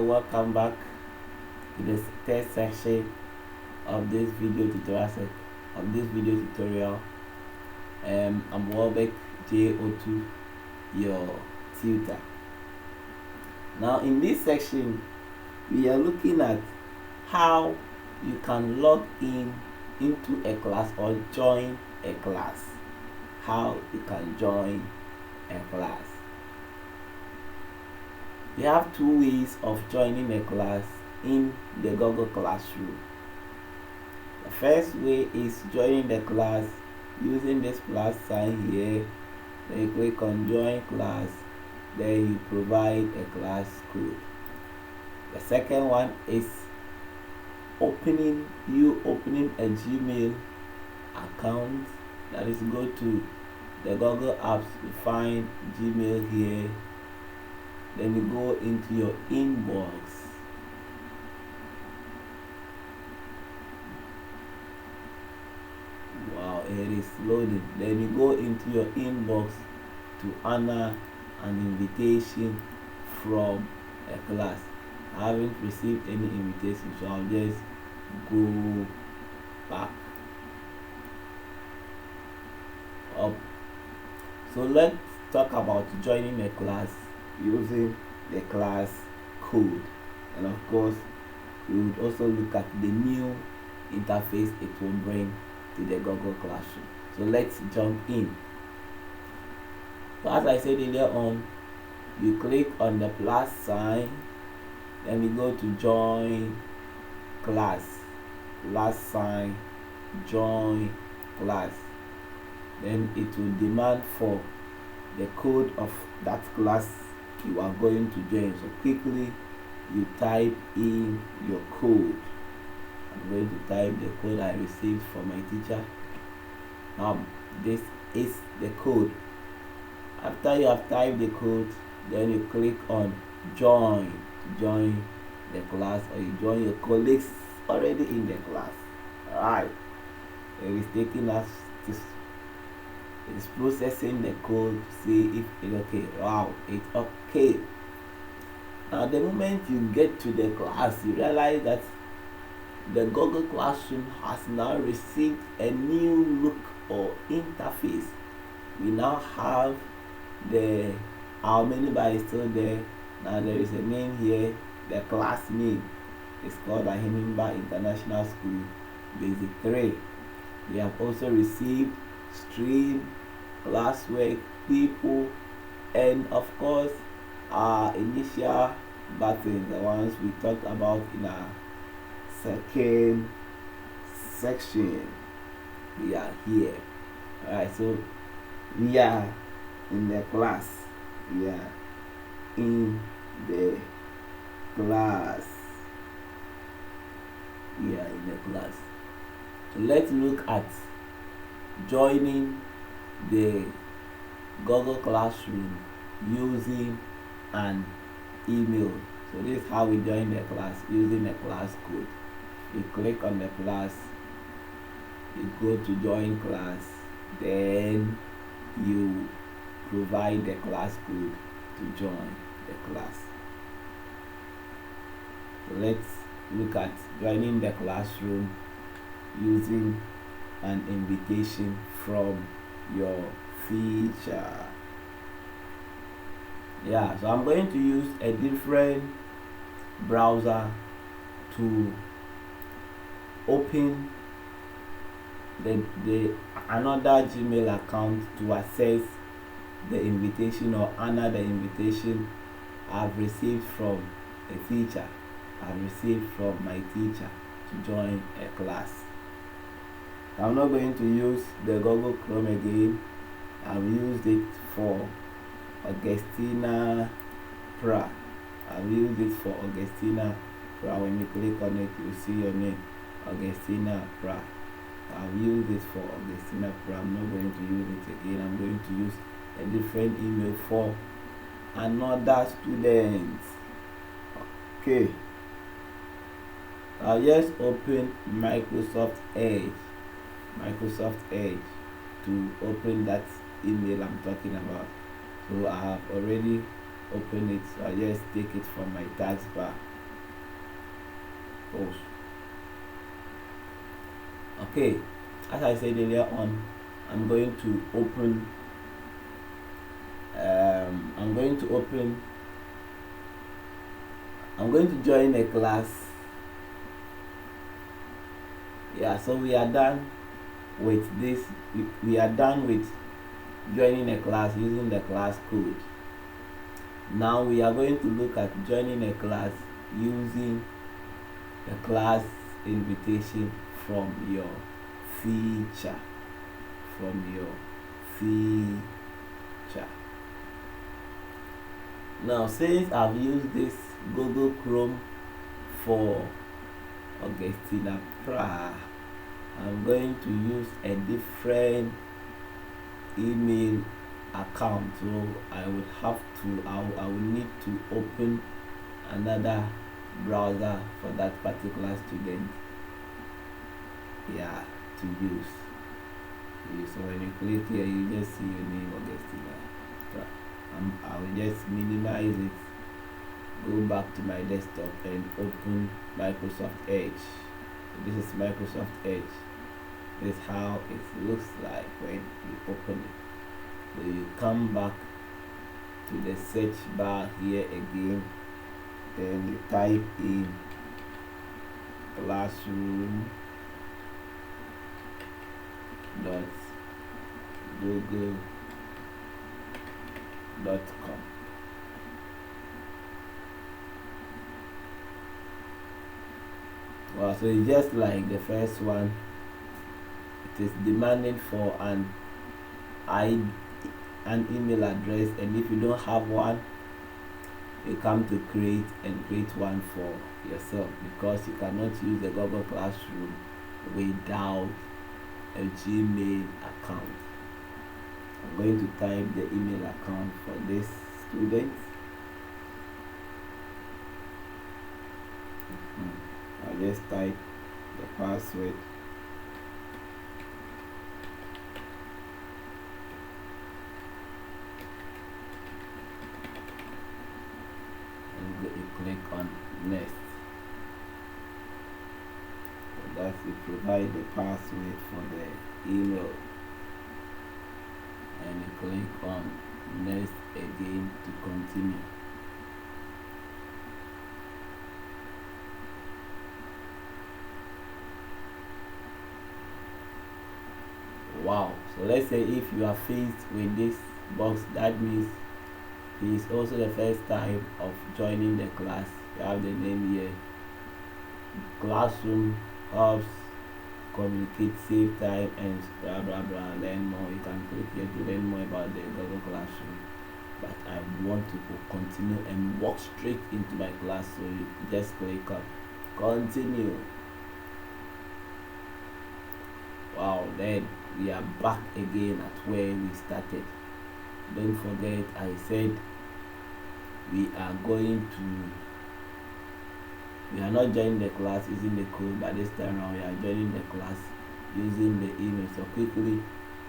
welcome back to the third section of this video tutorial. I'm Welbeck JO2, your tutor. Now in this section we are looking at how you can log in into a class or join a class. How you can join a class. We have two ways of joining a class in the Google Classroom. The first way is joining the class using this plus sign here. Then you click on join class, then you provide a class code. The second one is opening a Gmail account. That is, go to the Google apps, you find Gmail here, then you go into your inbox. Wow, it is loading. Then you go into your inbox to honor an invitation from a class. I haven't received any invitation, so I'll just go back up. So let's talk about joining a class using the class code, and of course we would also look at the new interface it will bring to the Google Classroom. So let's jump in. So as I said earlier on, you click on the plus sign, then we go to join class, plus sign, join class. Then it will demand for the code of that class you are going to join. So quickly you type in your code. I'm going to type the code I received from my teacher. This is the code. After you have typed the code, then you click on join to join the class, or you join your colleagues already in the class. Alright, it is taking us this. It's processing the code to see if it's okay. Wow, it's okay. Now the moment you get to the class, you realize that the Google Classroom has now received a new look or interface. We now have our menu bar is still there. Now there is a name here. The class name is called Ahimba International School Basic 3. We have also received stream, classwork, people, and of course our initial buttons, the ones we talked about in our second section. We are here. Alright, so we are in the class. We are in the class. We are in the class. So let's look at joining the Google Classroom using an email. So this is how we join the class, using a class code. You click on the plus, you go to join class, then you provide the class code to join the class. So let's look at joining the classroom using an invitation from your feature. So I'm going to use a different browser to open another Gmail account to access the invitation or honor the invitation I've received from a teacher. I've received from my teacher to join a class. I'm not going to use the Google Chrome again. I've used it for Augustina Pra. I've used it for Augustina Pra. When you click on it, you see your name, Augustina Pra. I've used it for Augustina Pra. I'm not going to use it again. I'm going to use a different email for another student. Okay. I'll just open Microsoft Edge to open that email I'm talking about. So I have already opened it, so I just take it from my taskbar. post. Okay, as I said earlier on, I'm going to open I'm going to join a class. Yeah, so we are done with this. We are done with joining a class using the class code. Now we are going to look at joining a class using the class invitation from your feature. Now, since I've used this Google Chrome for Augustina Pra, I'm going to use a different email account. So I will need to open another browser for that particular student, yeah, to use. So when you click here, you just see your name, Augustina Pra. I will just minimize it, go back to my desktop and open Microsoft Edge. So this is Microsoft Edge. This is how it looks like when you open it. So you come back to the search bar here again, then you type in classroom dot google.com. Well, so it's just like the first one. It is demanding for an email address, and if you don't have one, you come to create one for yourself, because you cannot use the Google Classroom without a Gmail account. I'm going to type the email account for this student. I'll just type the password. And you click on next. So that's you provide the password for the email, and you click on next again to continue. Wow, so let's say if you are faced with this box, that means it is also the first time of joining the class. You have the name here, classroom helps communicate, save time, and blah blah blah. Learn more. You can click here to learn more about the Google Classroom, but I want to continue and walk straight into my class, so you just click on continue. Wow, then we are back again at where we started. Don't forget, I said we are not joining the class using the code, but this time around we are joining the class using the email. So quickly,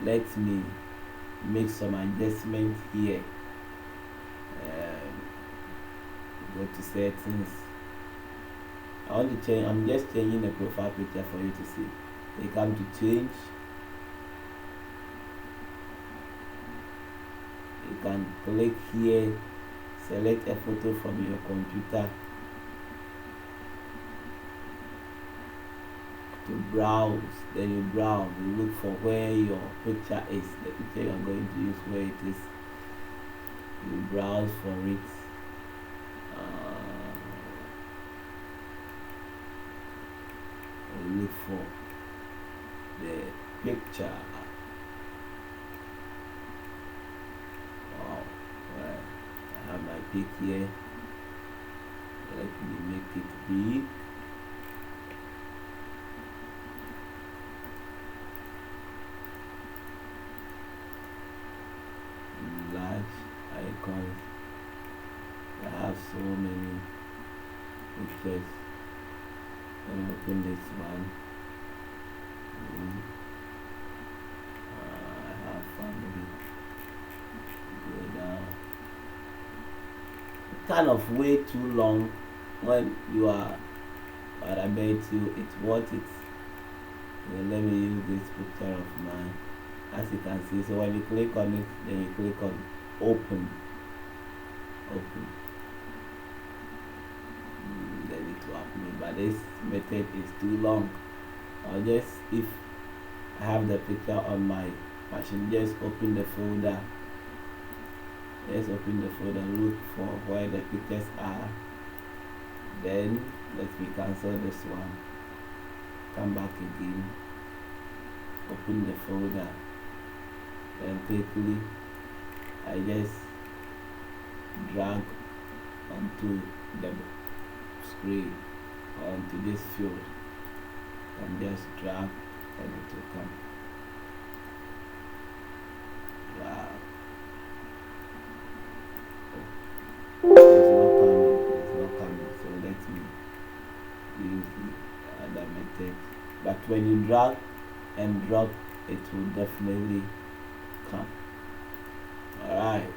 let me make some adjustments here. Go to settings. I want to change. I'm just changing the profile picture for you to see. You come to change. You can click here, select a photo from your computer to browse. Then you browse, you look for where your picture is, the picture you are going to use, where it is. You browse for it. You look for the picture. Wow, well, I have my pic here. Let me make it big. Large icons. I have so many pictures. Let me open this one. I have family. Go down. Kind of way too long when you are but I bet you it's worth it. So let me use this picture of mine. As you can see, so when you click on it, then you click on open. Then it will open, but this method is too long. I'll just, if I have the picture on my machine, just open the folder. Let's open the folder, look for where the pictures are. Then let me cancel this one. Come back again. Open the folder. Then quickly I just drag onto the screen, onto this field, and just drag and it will come. Drag. It's not coming, so let me use the other method. But when you drag and drop, it will definitely come. Alright.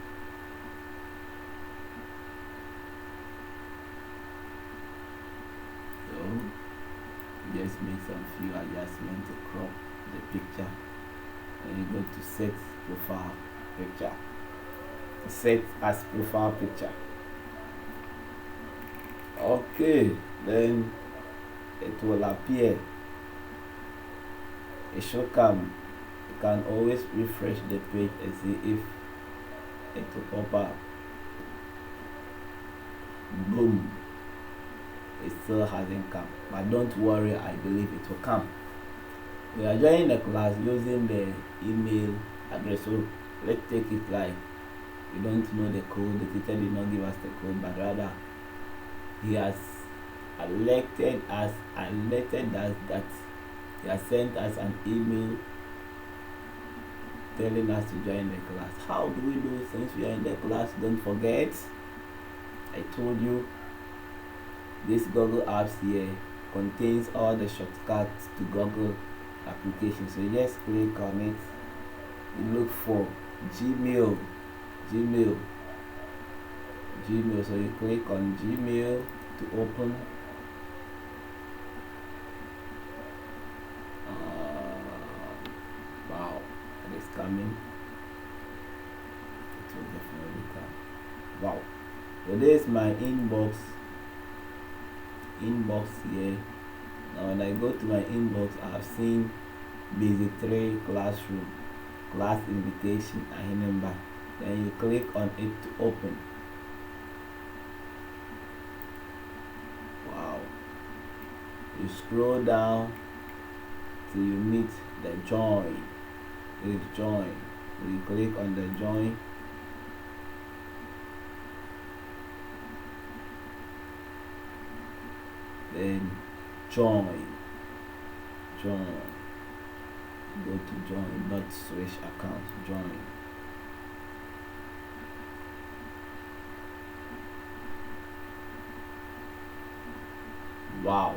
So just make some few adjustments to crop the picture. And you go to set profile picture. Set as profile picture. Okay, then it will appear. It should come. You can always refresh the page and see if it will pop up. Boom. It still hasn't come, but don't worry, I believe it will come. We are joining the class using the email address. So let's take it like we don't know the code. The teacher did not give us the code, but rather he has alerted us that he has sent us an email telling us to join the class. How do we do it since we are in the class? Don't forget, I told you this Google Apps here contains all the shortcuts to Google application. So you just click on it, you look for Gmail. So you click on Gmail to open. Wow, it is coming. It will definitely come. Wow. So this is my inbox here. Now when I go to my inbox, I have seen Basic 3 classroom, class invitation, and number. Then you click on it to open. Wow. You scroll down till you meet the join. Click join. So you click on the join. Then join. Go to join, not switch account. Join. Wow.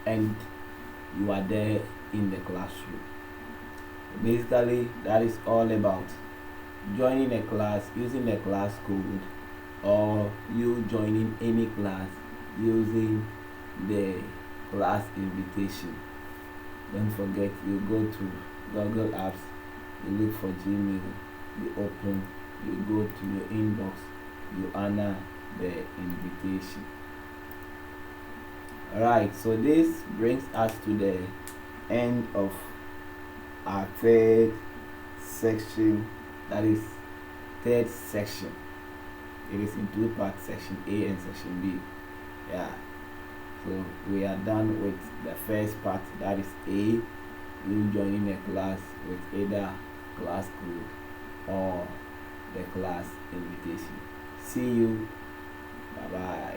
And you are there in the classroom. Basically, that is all about joining a class using a class code, or you joining any class using the class invitation. Don't forget, you go to Google Apps, you look for Gmail, you open, you go to your inbox, you honor the invitation. Alright, so this brings us to the end of our third section, that is third section. It is in two parts, section A and section B. Yeah, so we are done with the first part, that is A, you joining a class with either class code or the class invitation. See you. Bye bye.